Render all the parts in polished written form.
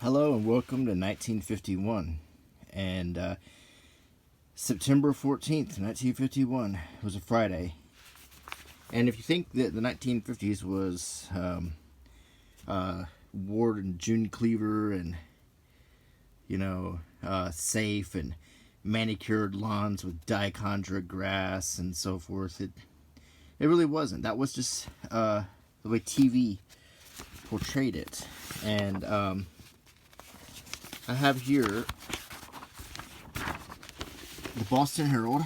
Hello and welcome to 1951. And September 14th, 1951 was a Friday. And if you think that the 1950s was Ward and June Cleaver and, safe and manicured lawns with dichondra grass and so forth, it really wasn't. That was just the way TV portrayed it. And I have here the Boston Herald,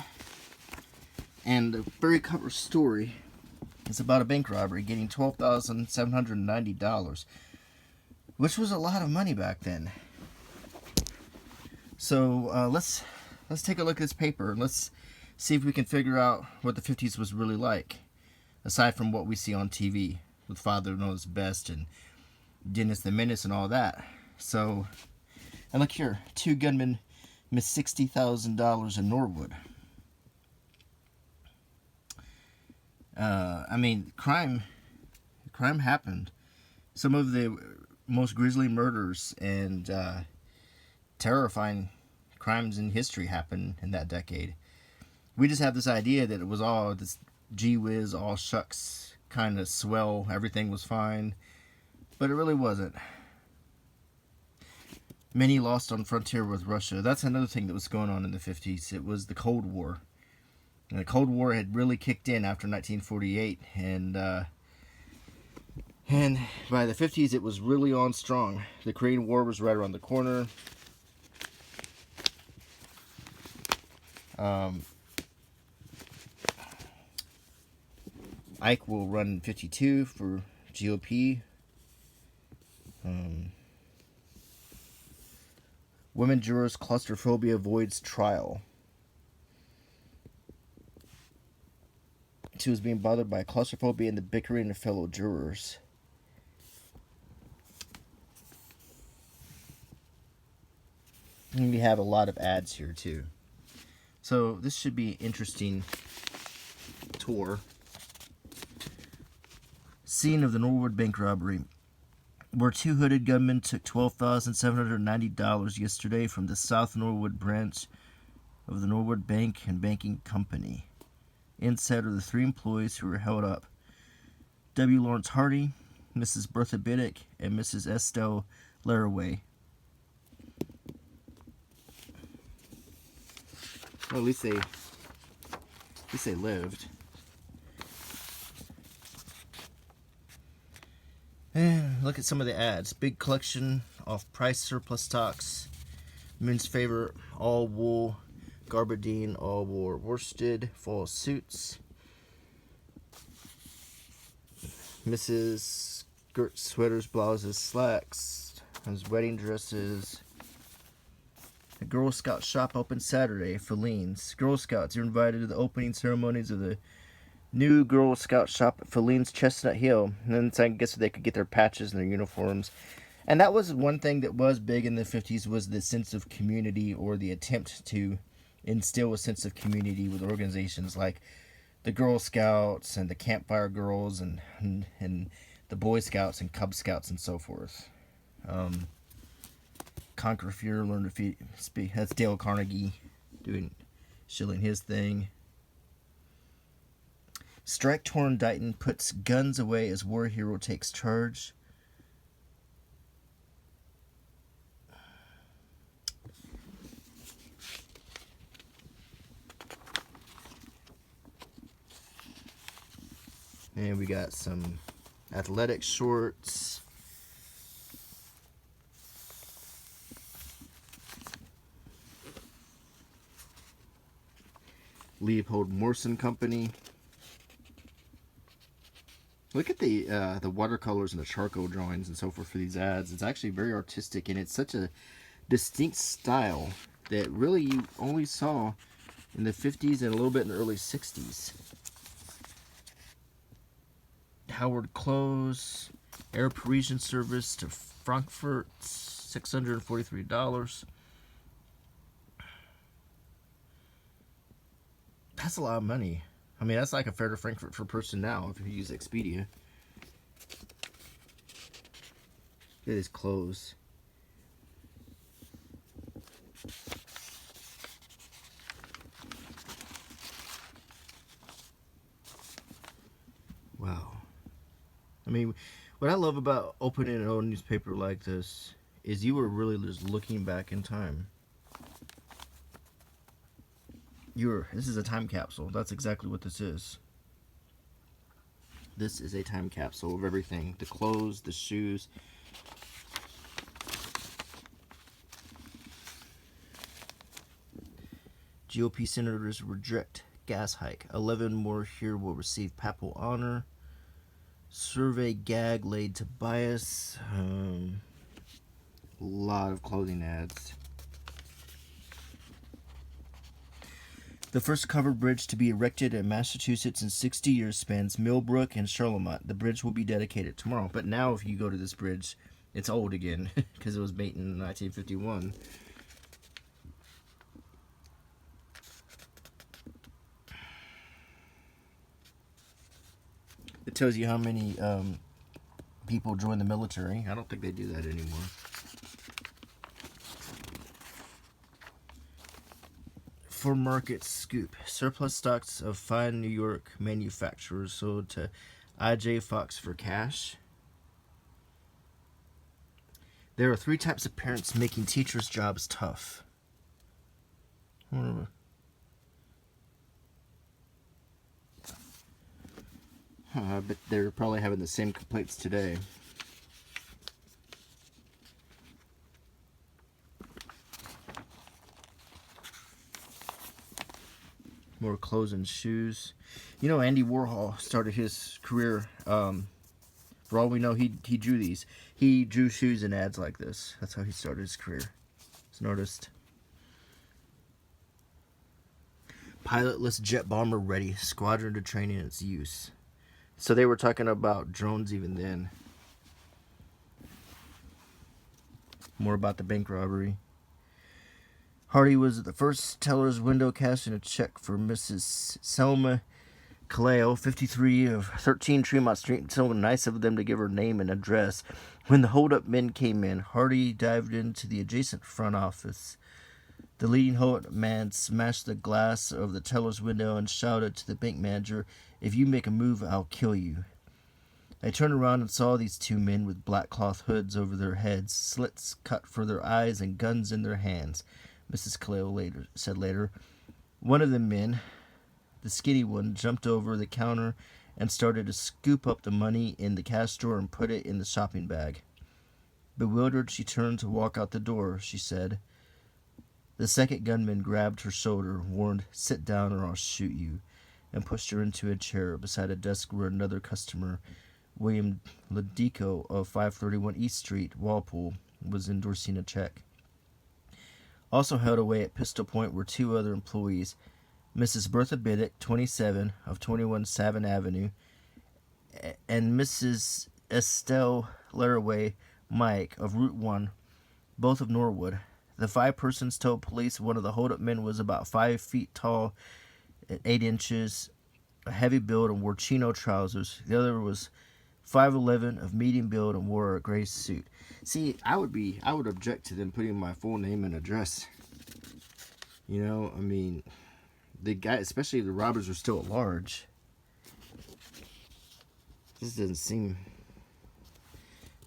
and the very cover story is about a bank robbery getting $12,790, which was a lot of money back then. So let's take a look at this paper and let's see if we can figure out what the 50s was really like, aside from what we see on TV with Father Knows Best and Dennis the Menace and all that. So, and look here, two gunmen missed $60,000 in Norwood. Crime happened. Some of the most grisly murders and terrifying crimes in history happened in that decade. We just have this idea that it was all this gee whiz, all shucks kind of swell, everything was fine, but it really wasn't. Many lost on frontier with Russia. That's another thing that was going on in the 50s. It was the Cold War. And the Cold War had really kicked in after 1948, and by the 50s it was really on strong. The Korean War was right around the corner. Ike will run in 52 for GOP. Women jurors' claustrophobia avoids trial. She was being bothered by claustrophobia and the bickering of fellow jurors. And we have a lot of ads here too. So this should be an interesting tour. Scene of the Norwood bank robbery, where two hooded gunmen took $12,790 yesterday from the South Norwood branch of the Norwood Bank and Banking Company. Inside are the three employees who were held up: W. Lawrence Hardy, Mrs. Bertha Biddick, and Mrs. Estelle Laraway. Well, at least they lived. And look at some of the ads. Big collection of price surplus stocks. Men's favorite all wool gabardine, all worsted fall suits. Mrs. skirts, sweaters, blouses, slacks. His wedding dresses. The Girl Scout shop open Saturday. Filene's. Girl Scouts are invited to the opening ceremonies of the new Girl Scout shop at Filene's Chestnut Hill. And then I guess they could get their patches and their uniforms. And that was one thing that was big in the 50s, was the sense of community, or the attempt to instill a sense of community with organizations like the Girl Scouts and the Campfire Girls and the Boy Scouts and Cub Scouts and so forth. Conquer fear, learn to speak. That's Dale Carnegie shilling his thing. Strike-torn Dighton puts guns away as war hero takes charge. And we got some athletic shorts. Leopold Morrison Company. Look at the watercolors and the charcoal drawings and so forth for these ads. It's actually very artistic, and it's such a distinct style that really you only saw in the 50s and a little bit in the early 60s. Howard Clothes, Air Parisian service to Frankfurt, $643. That's a lot of money. I mean, that's like a fare to Frankfurt per person now if you use Expedia. Look at his clothes. Wow. I mean, what I love about opening an old newspaper like this is you were really just looking back in time. This is a time capsule. That's exactly what this is. This is a time capsule of everything. The clothes, the shoes. GOP senators reject gas hike. 11 more here will receive papal honor. Survey gag laid to bias. A lot of clothing ads. The first covered bridge to be erected in Massachusetts in 60 years spans Millbrook and Charlemont. The bridge will be dedicated tomorrow. But now if you go to this bridge, it's old again because it was made in 1951. It tells you how many people join the military. I don't think they do that anymore. For market scoop, surplus stocks of fine New York manufacturers sold to I.J. Fox for cash. There are 3 types of parents making teachers' jobs tough. But they're probably having the same complaints today. More clothes and shoes. You know, Andy Warhol started his career. For all we know, he drew these. He drew shoes and ads like this. That's how he started his career. It's an artist. Pilotless jet bomber ready. Squadron to train in its use. So they were talking about drones even then. More about the bank robbery. Hardy was at the first teller's window cashing a check for Mrs. Selma Kaleo, 53 of 13 Tremont Street. So nice of them to give her name and address. When the hold-up men came in, Hardy dived into the adjacent front office. The leading hold-up man smashed the glass of the teller's window and shouted to the bank manager, "If you make a move, I'll kill you." I turned around and saw these 2 men with black cloth hoods over their heads, slits cut for their eyes, and guns in their hands. Mrs. Kaleo said later. One of the men, the skinny one, jumped over the counter and started to scoop up the money in the cash drawer and put it in the shopping bag. Bewildered, she turned to walk out the door. She said. The second gunman grabbed her shoulder, warned, "Sit down or I'll shoot you," and pushed her into a chair beside a desk where another customer, William Ladico of 531 East Street, Walpole, was endorsing a check. Also held away at pistol point were 2 other employees, Mrs. Bertha Biddick, 27, of 21 Savin Avenue, and Mrs. Estelle Laraway Mike of Route 1, both of Norwood. The 5 persons told police one of the hold-up men was about 5 feet tall, 8 inches, a heavy build, and wore chino trousers. The other was 5'11", of medium build, and wore a gray suit. See, I would object to them putting my full name and address. You know, I mean, the guy, especially if the robbers are still at large. This doesn't seem.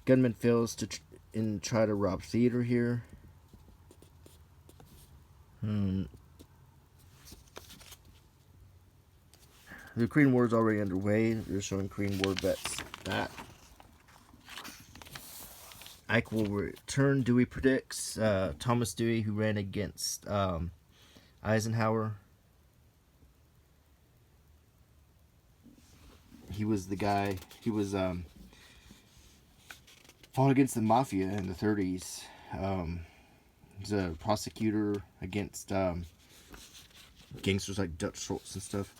Gunman fails to try to rob theater here. The Korean War is already underway. They're showing Korean War vets that. Ike will return, Dewey predicts. Thomas Dewey, who ran against Eisenhower. He was the guy, he was fought against the mafia in the 30s. He's a prosecutor against gangsters like Dutch Schultz and stuff.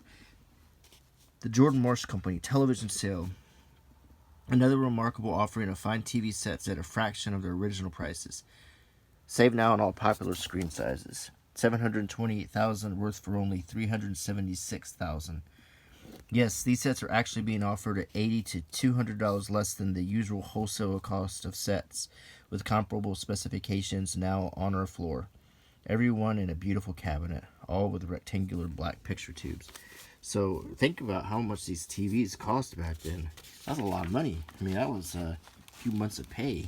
The Jordan Marsh Company television sale. Another remarkable offering of fine TV sets at a fraction of their original prices. Save now on all popular screen sizes. $728,000 worth for only $376,000. Yes, these sets are actually being offered at $80 to $200 less than the usual wholesale cost of sets, with comparable specifications now on our floor. Everyone in a beautiful cabinet, all with rectangular black picture tubes. So think about how much these TVs cost back then. That's a lot of money. I mean, that was a few months of pay.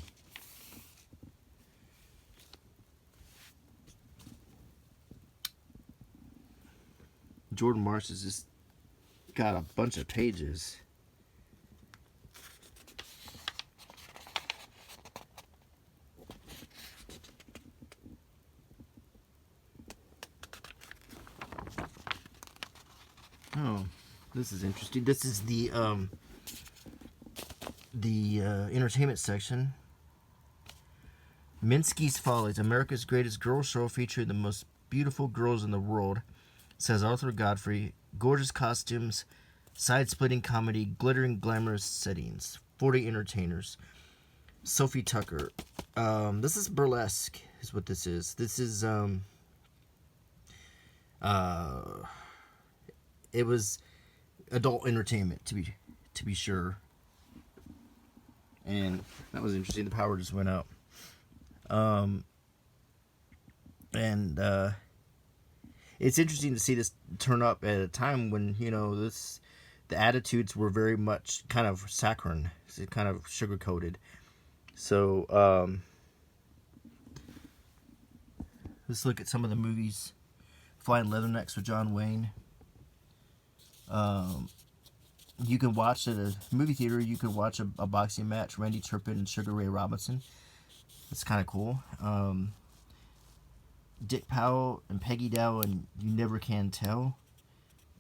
Jordan Marsh has just got a bunch of pages. Oh, this is interesting. This is the entertainment section. Minsky's Follies, America's greatest girl show featuring the most beautiful girls in the world, says Arthur Godfrey. Gorgeous costumes, side-splitting comedy, glittering glamorous settings. 40 entertainers. Sophie Tucker. This is burlesque, is what this is. This is it was adult entertainment to be sure. And that was interesting. The power just went out. It's interesting to see this turn up at a time when, you know, the attitudes were very much kind of saccharine, kind of sugar-coated. So, let's look at some of the movies. Flying Leathernecks with John Wayne. You can watch at a movie theater, you could watch a boxing match, Randy Turpin and Sugar Ray Robinson. That's kind of cool. Dick Powell and Peggy Dow and You Never Can Tell.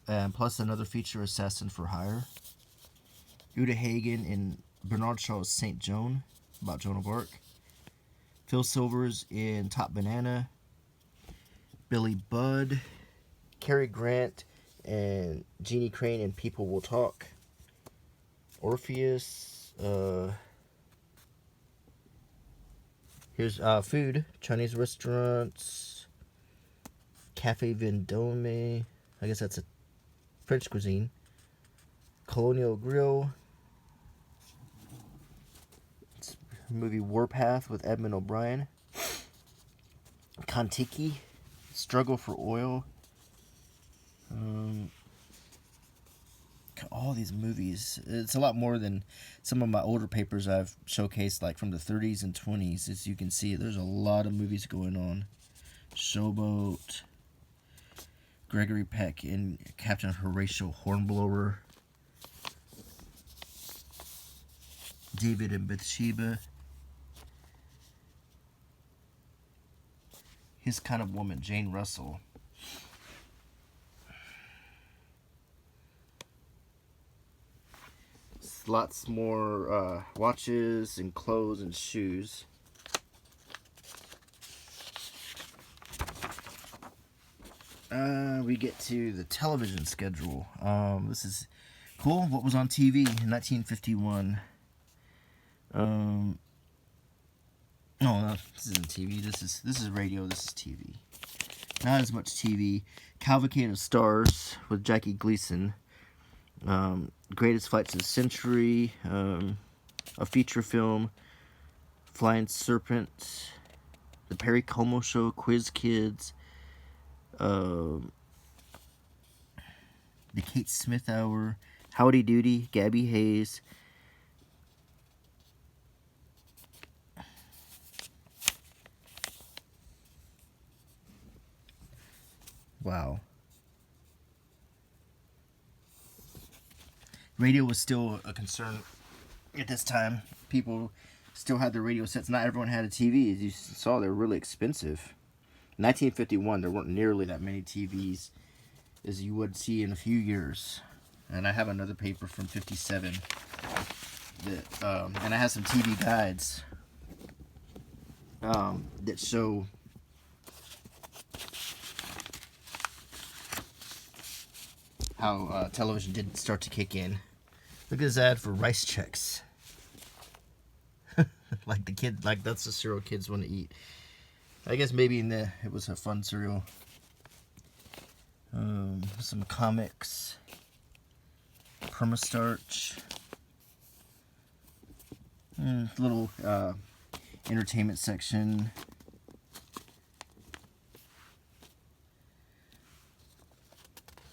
And plus another feature, Assassin for Hire. Uta Hagen and Bernard Shaw's St. Joan, about Joan of Arc. Phil Silvers in Top Banana. Billy Budd. Cary Grant and Jeannie Crane in People Will Talk. Orpheus. Here's food. Chinese restaurants. Cafe Vendome. I guess that's a French cuisine. Colonial Grill. It's a movie Warpath with Edmund O'Brien. Kontiki. Struggle for Oil. All these movies. It's a lot more than some of my older papers I've showcased, like from the 30s and 20s. As you can see, there's a lot of movies going on. Showboat. Gregory Peck and Captain Horatio Hornblower. David and Bathsheba. His Kind of Woman, Jane Russell. Lots more watches and clothes and shoes. We get to the television schedule. This is cool. What was on TV in 1951? No, this isn't TV. This is radio. This is TV. Not as much TV. Cavalcade of Stars with Jackie Gleason. Greatest Fights of the Century, a feature film, Flying Serpent, The Perry Como Show, Quiz Kids, The Kate Smith Hour, Howdy Doody, Gabby Hayes. Wow. Radio was still a concern at this time. People still had their radio sets. Not everyone had a TV. As you saw, they were really expensive. In 1951, there weren't nearly that many TVs as you would see in a few years. And I have another paper from 57 that, and I have some TV guides that show how television did start to kick in. Look at this ad for Rice Chex. Like the kid, like that's the cereal kids want to eat. I guess maybe it was a fun cereal. Some comics. Permastarch. Little entertainment section.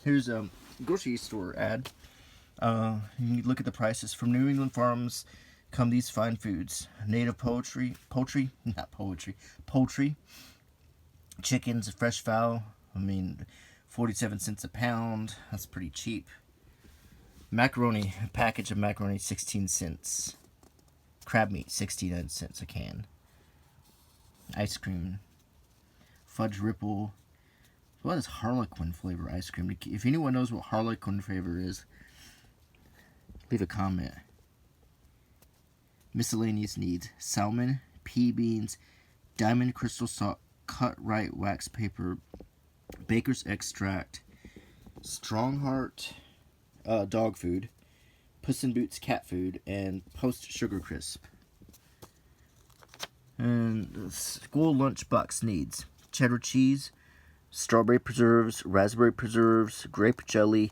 Here's a grocery store ad. You look at the prices. From New England farms come these fine foods: native poultry, chickens, fresh fowl. 47 cents a pound. That's pretty cheap. Macaroni, a package of macaroni, 16 cents. Crab meat, 69 cents a can. Ice cream, fudge ripple. What is Harlequin flavor ice cream? If anyone knows what Harlequin flavor is, leave a comment. Miscellaneous needs: salmon, pea beans, diamond crystal salt, cut right wax paper, baker's extract, Strongheart dog food, Puss in Boots cat food, and Post Sugar Crisp. And school lunchbox needs: cheddar cheese, strawberry preserves, raspberry preserves, grape jelly,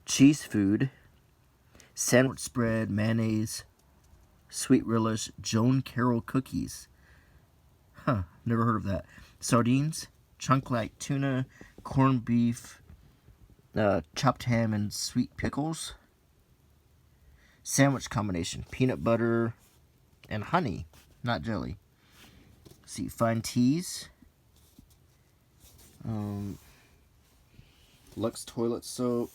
cheese food, sandwich spread, mayonnaise, sweet relish, Joan Carroll cookies. Never heard of that. Sardines, chunk like tuna, corned beef, chopped ham, and sweet pickles. Sandwich combination: peanut butter and honey, not jelly. See, fine teas. Lux toilet soap.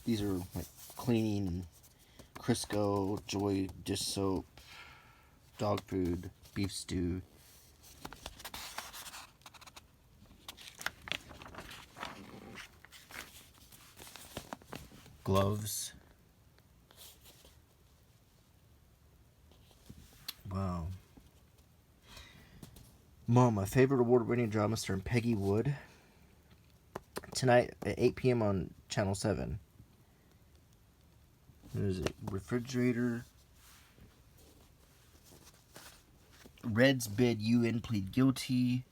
These are like cleaning and Crisco, Joy dish soap, dog food, beef stew. Gloves. Wow. Mom, my favorite award-winning drama starring Peggy Wood. Tonight at 8 p.m. on Channel 7. There's a refrigerator. Reds bid UN plead guilty.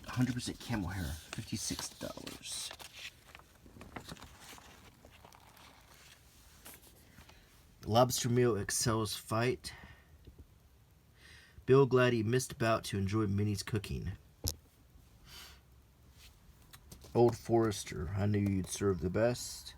100% camel hair, $56. Lobster meal excels fight. Bill Gladdy missed bout to enjoy Minnie's cooking. Old Forester, I knew you'd serve the best.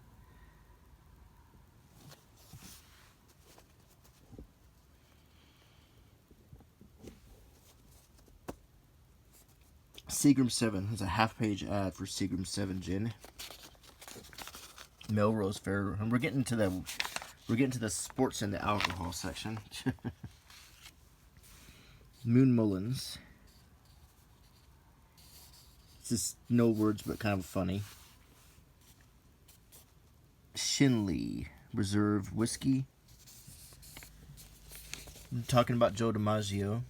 Seagram 7. There's a half-page ad for Seagram 7 gin. Melrose Fair, and we're getting to the sports and the alcohol section. Moon Mullins. It's just no words, but kind of funny. Shinley Reserve Whiskey. I'm talking about Joe DiMaggio.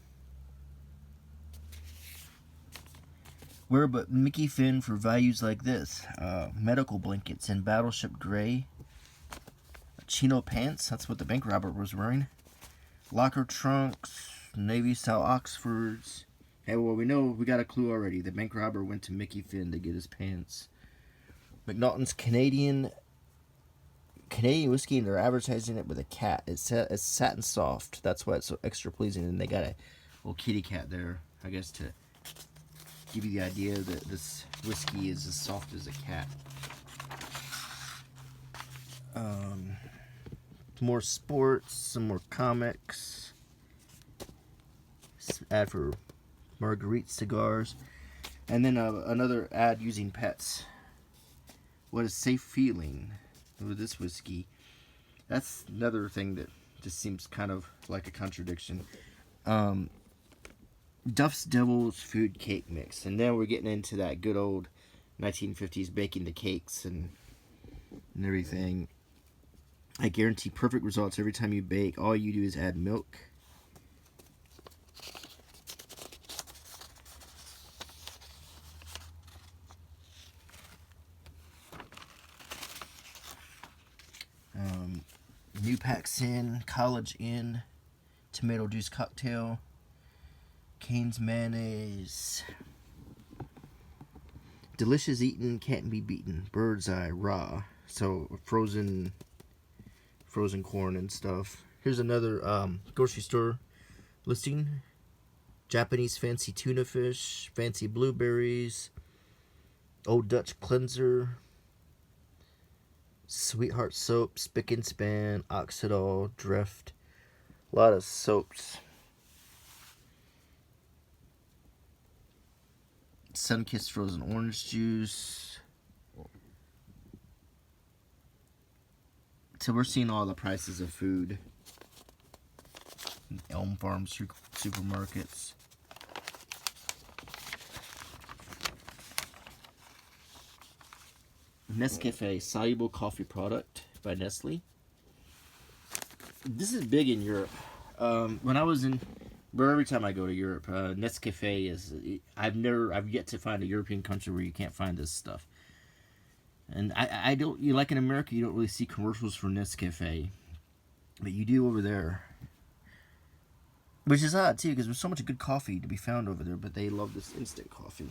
Where but Mickey Finn for values like this. Medical blankets in Battleship Gray. Chino pants, that's what the bank robber was wearing. Locker trunks, Navy style Oxfords. Hey, well, we know, we got a clue already. The bank robber went to Mickey Finn to get his pants. McNaughton's Canadian whiskey, and they're advertising it with a cat. It's satin soft. That's why it's so extra pleasing. And they got a little kitty cat there, I guess, to give you the idea that this whiskey is as soft as a cat. More sports, some more comics. Ad for Marguerite cigars, and then another ad using pets. What is safe feeling with this whiskey? That's another thing that just seems kind of like a contradiction. Duff's Devil's Food Cake Mix, and then we're getting into that good old 1950s baking the cakes and everything. I guarantee perfect results every time you bake. All you do is add milk. New Packs In, College Inn, Tomato Juice Cocktail, Cane's Mayonnaise. Delicious eaten, can't be beaten. Bird's Eye Raw. So frozen corn and stuff. Here's another grocery store listing. Japanese fancy tuna fish, fancy blueberries, Old Dutch cleanser, Sweetheart soap, Spick and Span, Oxidol, Drift. A lot of soaps. Sunkissed frozen orange juice. So we're seeing all the prices of food. Elm Farm supermarkets. Nescafe soluble coffee product by Nestle. This is big in Europe. When I was in, where every time I go to Europe, Nescafe is. I've yet to find a European country where you can't find this stuff. And I don't. You like in America, you don't really see commercials for Nescafe, but you do over there. Which is odd too, because there's so much good coffee to be found over there, but they love this instant coffee.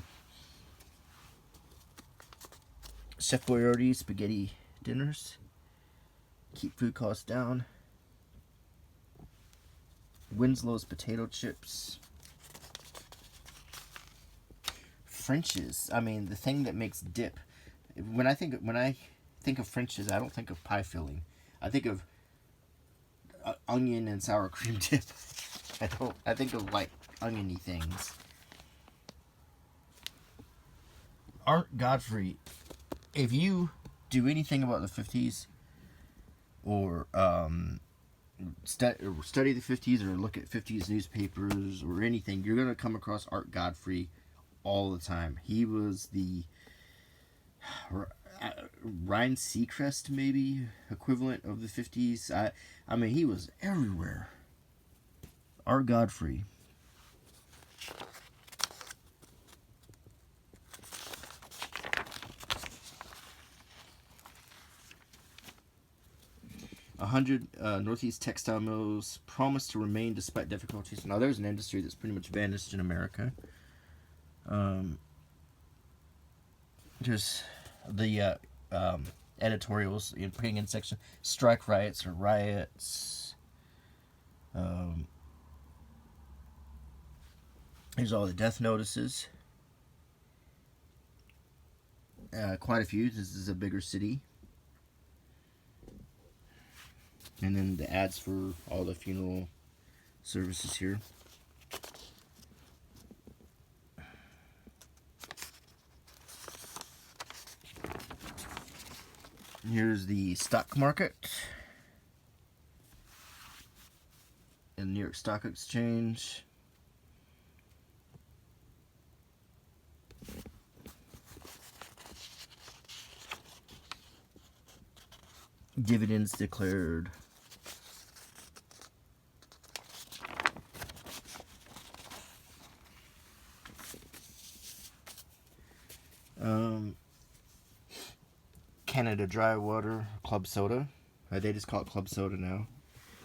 Chef Boyardee spaghetti dinners. Keep food costs down. Winslow's potato chips. French's. I mean, the thing that makes dip. When I think of French's, I don't think of pie filling. I think of onion and sour cream dip. I think of like oniony things. Art Godfrey. If you do anything about the 50s, or study the 50s, or look at 50s newspapers or anything, you're going to come across Art Godfrey all the time. He was the Ryan Seacrest, maybe, equivalent of the 50s. I mean, he was everywhere. Art Godfrey. Northeast textile mills promise to remain despite difficulties. Now, there's an industry that's pretty much vanished in America. There's the editorials, putting in section strike riots or riots. Here's all the death notices. Quite a few. This is a bigger city. And then the ads for all the funeral services here. Here's the stock market in New York Stock Exchange. Dividends declared. Canada Dry Water, Club Soda. They just call it Club Soda now.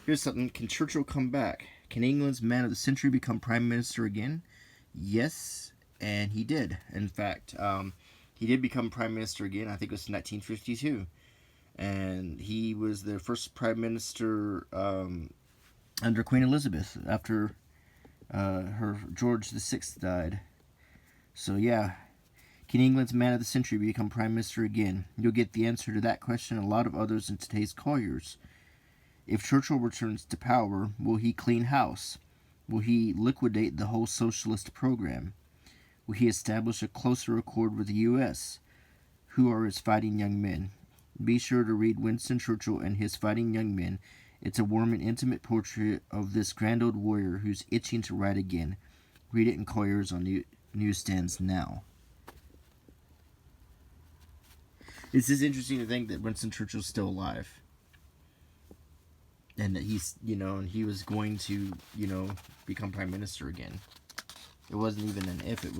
Here's something. Can Churchill come back? Can England's man of the century become prime minister again? Yes, and he did. In fact, he did become prime minister again. I think it was 1952. And he was the first prime minister under Queen Elizabeth after her George VI died. So yeah, can England's man of the century become prime minister again? You'll get the answer to that question and a lot of others in today's Collier's. If Churchill returns to power, will he clean house? Will he liquidate the whole socialist program? Will he establish a closer accord with the U.S.? Who are his fighting young men? Be sure to read Winston Churchill and His Fighting Young Men. It's a warm and intimate portrait of this grand old warrior who's itching to ride again. Read it in Collier's on newsstands now. It's just interesting to think that Winston Churchill's still alive. And that he's, and he was going to, become prime minister again. It wasn't even an if, it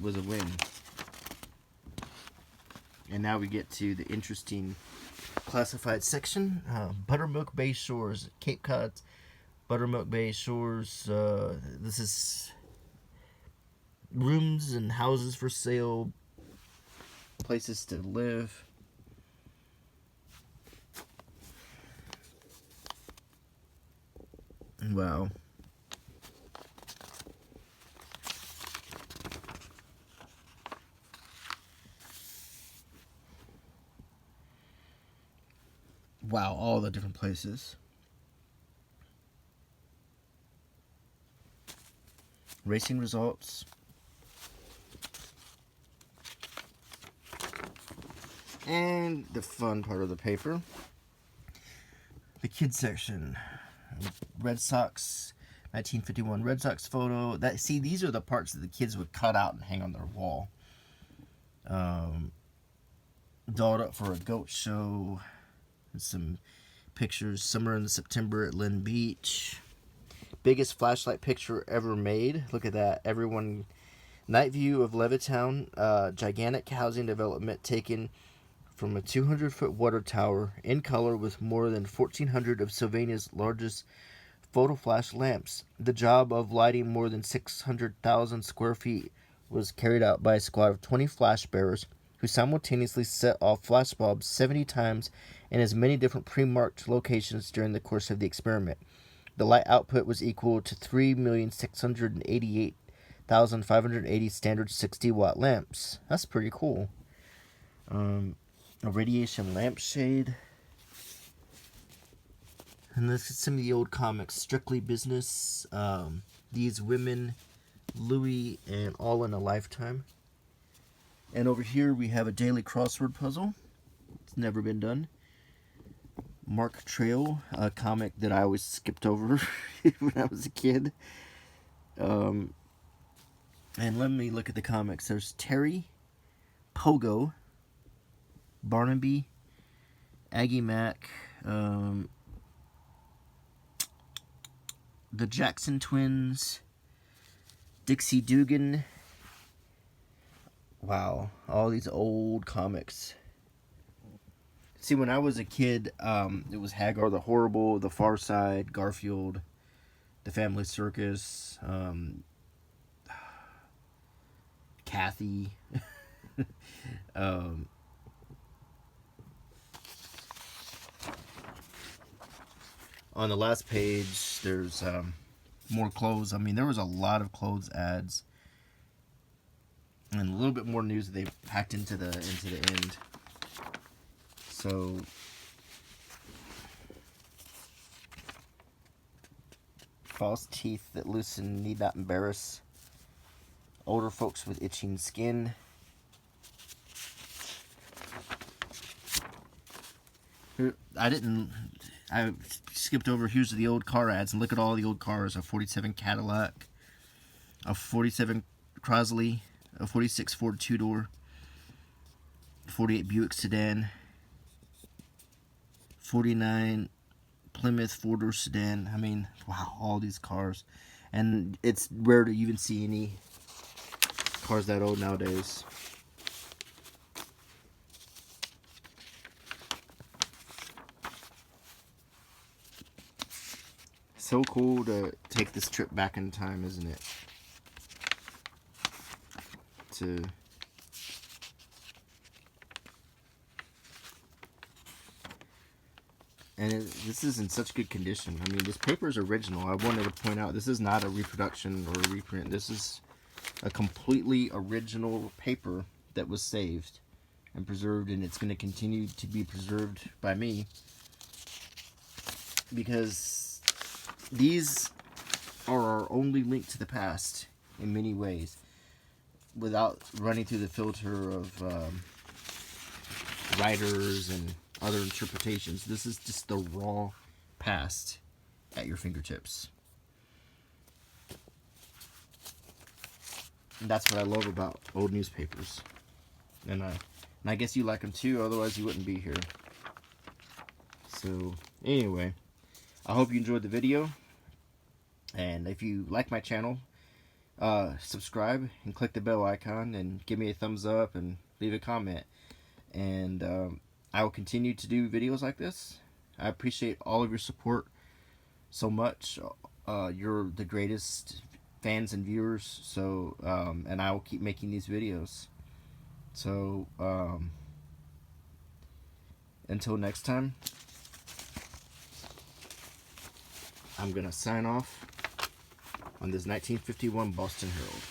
was a win. And now we get to the interesting classified section. Buttermilk Bay Shores, Cape Cod, Buttermilk Bay Shores. This is rooms and houses for sale, places to live. Wow. Wow, all the different places. Racing results. And the fun part of the paper. The kids section. Red Sox, 1951 Red Sox photo. See, these are the parts that the kids would cut out and hang on their wall. Dolled up for a goat show. And some pictures. Summer in September at Lynn Beach. Biggest flashlight picture ever made. Look at that. Everyone. Night view of Levittown. Gigantic housing development taken from a 200-foot water tower in color with more than 1,400 of Sylvania's largest photo flash lamps. The job of lighting more than 600,000 square feet was carried out by a squad of 20 flash bearers who simultaneously set off flash bulbs 70 times in as many different pre-marked locations during the course of the experiment. The light output was equal to 3,688,580 standard 60-watt lamps. That's pretty cool. A radiation lampshade. And this is some of the old comics. Strictly Business. These Women. Louis and All in a Lifetime. And over here we have a daily crossword puzzle. It's never been done. Mark Trail, a comic that I always skipped over when I was a kid. And let me look at the comics. There's Terry, Pogo, Barnaby, Aggie Mac, the Jackson Twins, Dixie Dugan. Wow, all these old comics. See, when I was a kid, it was Hagar the Horrible, The Far Side, Garfield, The Family Circus, Kathy. On the last page, there's more clothes. I mean, there was a lot of clothes ads, and a little bit more news that they packed into the end. So, false teeth that loosen need not embarrass. Older folks with itching skin. I skipped over. Here's the old car ads, and look at all the old cars. A 47 Cadillac, a 47 Chrysler, a 46 Ford two-door, 48 Buick sedan, 49 Plymouth four-door sedan. I mean, wow, all these cars. And it's rare to even see any cars that old nowadays. So cool to take this trip back in time, isn't it? This is in such good condition. I mean, this paper is original. I wanted to point out this is not a reproduction or a reprint. This is a completely original paper that was saved and preserved, and it's going to continue to be preserved by me because these are our only link to the past in many ways, without running through the filter of writers and other interpretations. This is just the raw past at your fingertips. And that's what I love about old newspapers. And I guess you like them too, otherwise you wouldn't be here. So, anyway, I hope you enjoyed the video. And if you like my channel, subscribe and click the bell icon and give me a thumbs up and leave a comment. And I will continue to do videos like this. I appreciate all of your support so much. You're the greatest fans and viewers. So, and I will keep making these videos. So, until next time, I'm going to sign off on this 1951 Boston Herald.